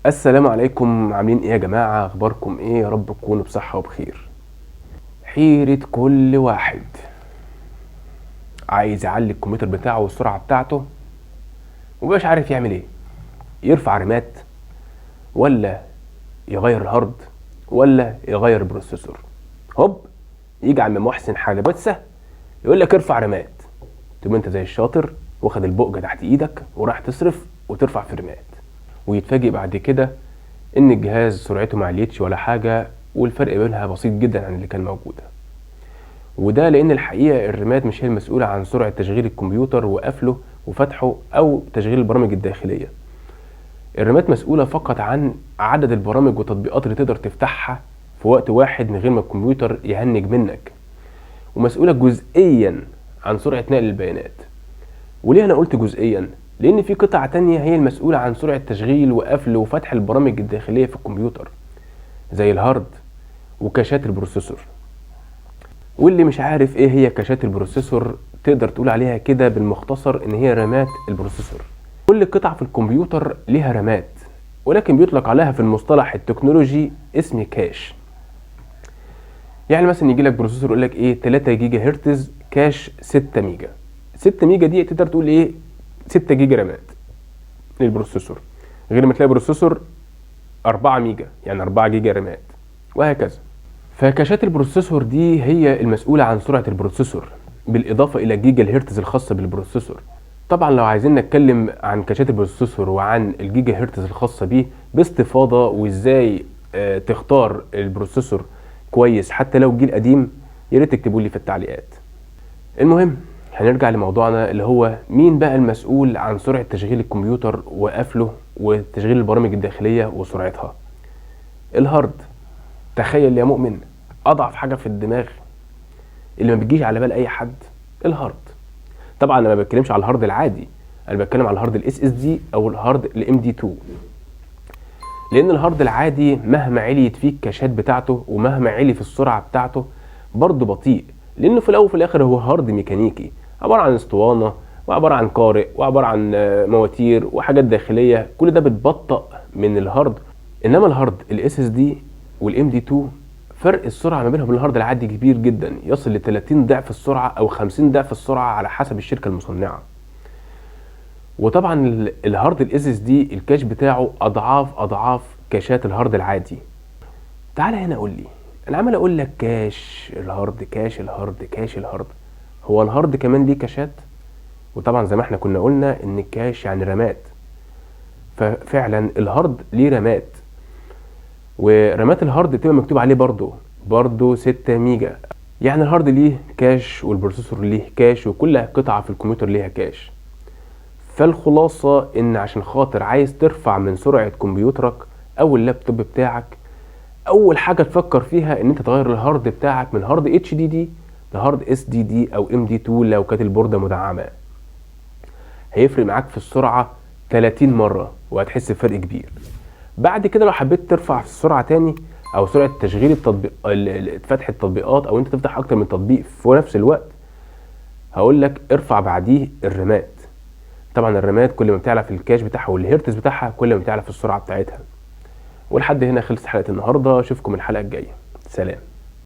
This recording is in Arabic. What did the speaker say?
السلام عليكم، عاملين ايه يا جماعة؟ اخباركم ايه؟ يا رب تكونوا بصحة وبخير. حيرة كل واحد عايز يعلي الكمبيوتر بتاعه والسرعة بتاعته ومبقاش عارف يعمل ايه. يرفع رامات، ولا يغير الهارد، ولا يغير البروسيسور. هوب، يجي عم محسن حلبسة يقول لك ارفع رامات. تبقى انت زي الشاطر واخد البقجة تحت ايدك وراح تصرف وترفع في رامات، ويتفاجئ بعد كده ان الجهاز سرعته معليتش ولا حاجة، والفرق بينها بسيط جدا عن اللي كان موجودة. وده لان الحقيقة الرامات مش هي المسؤولة عن سرعة تشغيل الكمبيوتر وقفله وفتحه او تشغيل البرامج الداخلية. الرامات مسؤولة فقط عن عدد البرامج والتطبيقات اللي تقدر تفتحها في وقت واحد من غير ما الكمبيوتر يهنج منك، ومسؤولة جزئيا عن سرعة نقل البيانات. وليه انا قلت جزئيا؟ لان في قطع تانية هي المسؤولة عن سرعة تشغيل وقفل وفتح البرامج الداخلية في الكمبيوتر، زي الهارد وكاشات البروسيسور. واللي مش عارف ايه هي كاشات البروسيسور، تقدر تقول عليها كده بالمختصر ان هي رامات البروسيسور. كل قطعة في الكمبيوتر ليها رامات، ولكن بيطلق عليها في المصطلح التكنولوجي اسم كاش. يعني مثلا يجي لك بروسيسور يقول لك ايه 3 جيجا هرتز كاش 6 ميجا. 6 ميجا دي تقدر تقول ايه 6 جيجا رامات للبروسيسور، غير ما تلاقي بروسيسور 4 ميجا يعني 4 جيجا رامات، وهكذا. فكاشات البروسيسور دي هي المسؤولة عن سرعة البروسيسور، بالإضافة إلى جيجا الهرتز الخاصة بالبروسيسور. طبعا لو عايزين نتكلم عن كاشات البروسيسور وعن الجيجا هرتز الخاصة بيه باستفاضة، وإزاي تختار البروسيسور كويس حتى لو جيل قديم، ياريت تكتبوا لي في التعليقات. المهم، هنرجع لموضوعنا اللي هو مين بقى المسؤول عن سرعة تشغيل الكمبيوتر وقفله وتشغيل البرامج الداخلية وسرعتها. الهارد. تخيل يا مؤمن، اضعف حاجه في الدماغ اللي ما بتجيش على بال اي حد، الهارد. طبعا انا ما بتكلمش على الهارد العادي، انا بتكلم على الهارد الاس اس دي او الهارد الام دي 2. لان الهارد العادي مهما عليت فيه الكاشات بتاعته ومهما علي في السرعه بتاعته برضه بطيء، لانه في الاول وفي الاخر هو هارد ميكانيكي عباره عن اسطوانه وعباره عن قارئ وعباره عن مواتير وحاجات داخليه، كل ده بتبطئ من الهارد. انما الهارد الاس اس دي والام دي 2 فرق السرعه ما بينهم وبين الهارد العادي كبير جدا، يصل ل 30 ضعف السرعه او 50 ضعف السرعه على حسب الشركه المصنعه. وطبعا الهارد الاس اس دي الكاش بتاعه اضعاف كاشات الهارد العادي. تعالى هنا قول لي، انا عمال اقول لك كاش الهارد كاش الهارد كاش الهارد، هو الهارد كمان ليه كاشات؟ وطبعا زي ما احنا كنا قلنا ان الكاش يعني رامات، ففعلا الهارد ليه رامات، ورامات الهارد بتبقى مكتوب عليه برضو 6 ميجا. يعني الهارد ليه كاش والبروسيسور ليه كاش وكل قطعة في الكمبيوتر ليها كاش. فالخلاصة ان عشان خاطر عايز ترفع من سرعة كمبيوترك او اللابتوب بتاعك، اول حاجة تفكر فيها ان انت تغير الهارد بتاعك من هارد اتش دي دي لهارد اس دي دي او ام دي 2 لو كانت البوردة مدعمة. هيفرق معاك في السرعة 30 مرة وهتحس بفرق كبير. بعد كده لو حبيت ترفع في السرعه تاني او سرعه تشغيل التطبيق فتح التطبيقات، او انت تفتح اكتر من تطبيق في نفس الوقت، هقول لك ارفع بعديه الرامات. طبعا الرامات كل ما بتعلى في الكاش بتاعها والهرتز بتاعها كل ما بتعلى في السرعه بتاعتها. ولحد هنا خلصت حلقه النهارده، اشوفكم الحلقه الجايه، سلام.